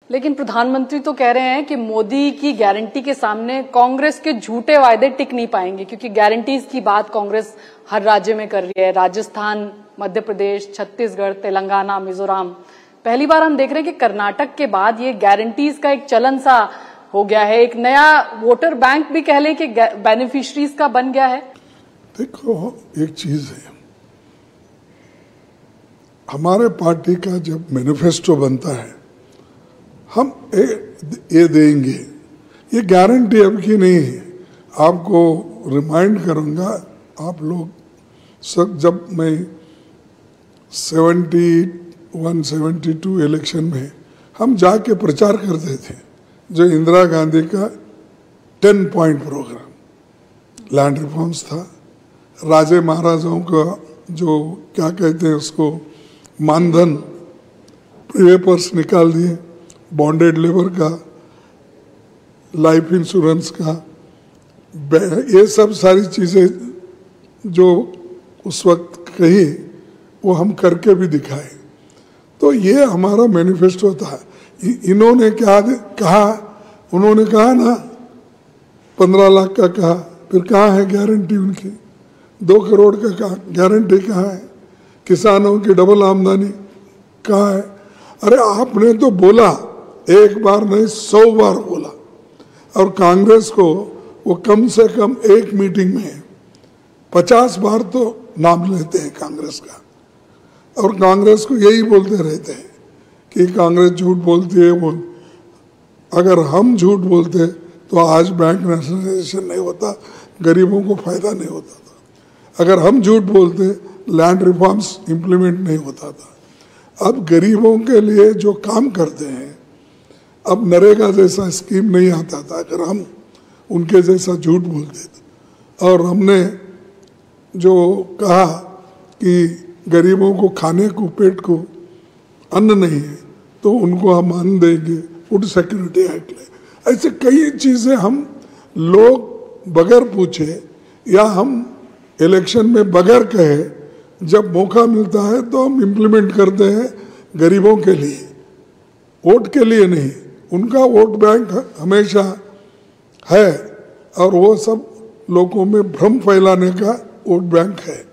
लेकिन प्रधानमंत्री तो कह रहे हैं कि मोदी की गारंटी के सामने कांग्रेस के झूठे वायदे टिक नहीं पाएंगे, क्योंकि गारंटीज की बात कांग्रेस हर राज्य में कर रही है। राजस्थान, मध्य प्रदेश, छत्तीसगढ़, तेलंगाना, मिजोरम। पहली बार हम देख रहे हैं कि कर्नाटक के बाद ये गारंटीज का एक चलन सा हो गया है, एक नया वोटर बैंक भी कह लें कि बेनिफिशरीज का बन गया है। देखो, एक चीज है, हमारे पार्टी का जब मैनिफेस्टो बनता है हम ये देंगे, ये गारंटी अब की नहीं है। आपको रिमाइंड करूंगा, आप लोग सब, जब मैं 71-72 इलेक्शन में हम जाके प्रचार करते थे, जो इंदिरा गांधी का 10 पॉइंट प्रोग्राम लैंड रिफॉर्म्स था, राजे महाराजाओं का जो क्या कहते हैं उसको मानधन पेपर्स निकाल दिए, बॉन्डेड लेबर का, लाइफ इंश्योरेंस का, ये सब सारी चीजें जो उस वक्त कही वो हम करके भी दिखाए। तो ये हमारा मैनिफेस्टो था। इन्होंने क्या कहा, उन्होंने कहा ना 15 लाख का कहा, फिर कहाँ है गारंटी उनकी? 2 करोड़ का कहा, गारंटी कहाँ है? किसानों की डबल आमदनी कहाँ है? अरे आपने तो बोला, एक बार नहीं 100 बार बोला, और कांग्रेस को वो कम से कम एक मीटिंग में 50 बार तो नाम लेते हैं कांग्रेस का, और कांग्रेस को यही बोलते रहते हैं कि कांग्रेस झूठ बोलती है। वो अगर हम झूठ बोलते तो आज बैंक नेशनलाइजेशन नहीं होता, गरीबों को फायदा नहीं होता था। अगर हम झूठ बोलते लैंड रिफॉर्म्स इम्प्लीमेंट नहीं होता था। अब गरीबों के लिए जो काम करते हैं, अब नरेगा जैसा स्कीम नहीं आता था अगर हम उनके जैसा झूठ बोलते थे। और हमने जो कहा कि गरीबों को खाने को, पेट को अन्न नहीं है, तो उनको हम अन्न देंगे, फूड सिक्योरिटी एक्ट ले। ऐसे कई चीजें हम लोग बगैर पूछे या हम इलेक्शन में बगैर कहे, जब मौका मिलता है तो हम इम्प्लीमेंट करते हैं गरीबों के लिए, वोट के लिए नहीं। उनका वोट बैंक हमेशा है, और वो सब लोगों में भ्रम फैलाने का वोट बैंक है।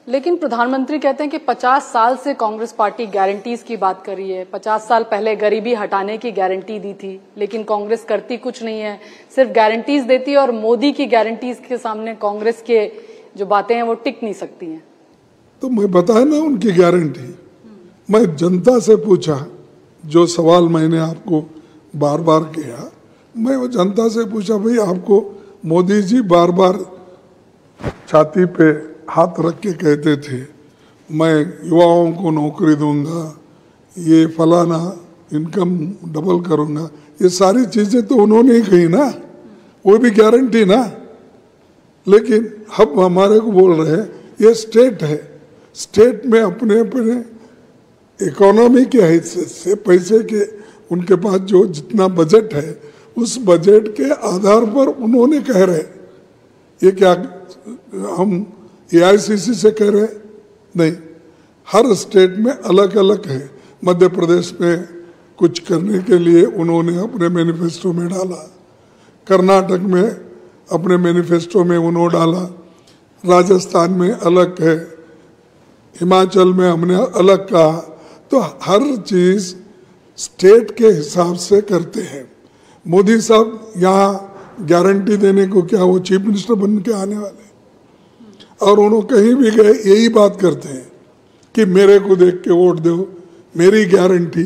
लेकिन प्रधानमंत्री कहते हैं कि 50 साल से कांग्रेस पार्टी गारंटीज की बात कर रही है। 50 साल पहले गरीबी हटाने की गारंटी दी थी, लेकिन कांग्रेस करती कुछ नहीं है, सिर्फ गारंटीज देती है, और मोदी की गारंटीज के सामने कांग्रेस के जो बातें हैं वो टिक नहीं सकती हैं। तो मैं बताया ना उनकी गारंटी। मैं जनता से पूछा, जो सवाल मैंने आपको बार बार किया, मैं वो जनता से पूछा, भाई आपको मोदी जी बार बार छाती पे हाथ रख के कहते थे मैं युवाओं को नौकरी दूंगा, ये फलाना इनकम डबल करूंगा, ये सारी चीजें तो उन्होंने ही कही ना, वो भी गारंटी ना। लेकिन अब हमारे को बोल रहे हैं ये स्टेट है, स्टेट में अपने अपने इकोनॉमी के हैसियत से पैसे के उनके पास जो जितना बजट है, उस बजट के आधार पर उन्होंने कह रहे, ये क्या हम AICC से कह रहे? नहीं, हर स्टेट में अलग अलग है। मध्य प्रदेश में कुछ करने के लिए उन्होंने अपने मैनिफेस्टो में डाला, कर्नाटक में अपने मैनिफेस्टो में उन्होंने डाला, राजस्थान में अलग है, हिमाचल में हमने अलग कहा। तो हर चीज स्टेट के हिसाब से करते हैं। मोदी साहब यहाँ गारंटी देने को क्या, वो चीफ मिनिस्टर बन के आने वाले, और उन्होंने कहीं भी गए यही बात करते हैं कि मेरे को देख के वोट दो, मेरी गारंटी।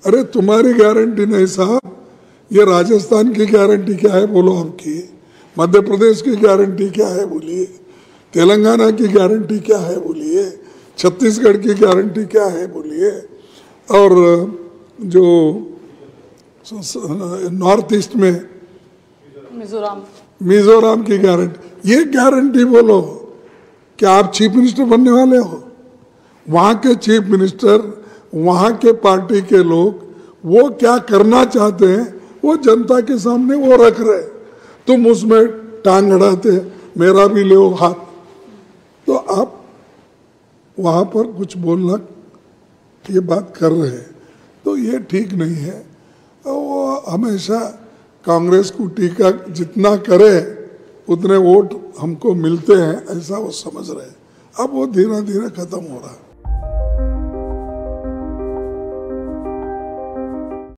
अरे तुम्हारी गारंटी नहीं साहब, ये राजस्थान की गारंटी क्या है बोलो आपकी, मध्य प्रदेश की गारंटी क्या है बोलिए, तेलंगाना की गारंटी क्या है बोलिए, छत्तीसगढ़ की गारंटी क्या है बोलिए, और जो नॉर्थ ईस्ट में मिजोरम की गारंटी, ये गारंटी बोलो। क्या आप चीफ मिनिस्टर बनने वाले हो? वहां के चीफ मिनिस्टर, वहां के पार्टी के लोग, वो क्या करना चाहते हैं वो जनता के सामने वो रख रहे, तुम उसमें टांग अड़ाते, मेरा भी ले हाथ। तो आप वहां पर कुछ बोलना, ये बात कर रहे हैं, तो ये ठीक नहीं है। वो हमेशा कांग्रेस को टीका जितना करे उतने वोट हमको मिलते हैं, ऐसा वो समझ रहे हैं। अब वो धीरे धीरे खत्म हो रहा है।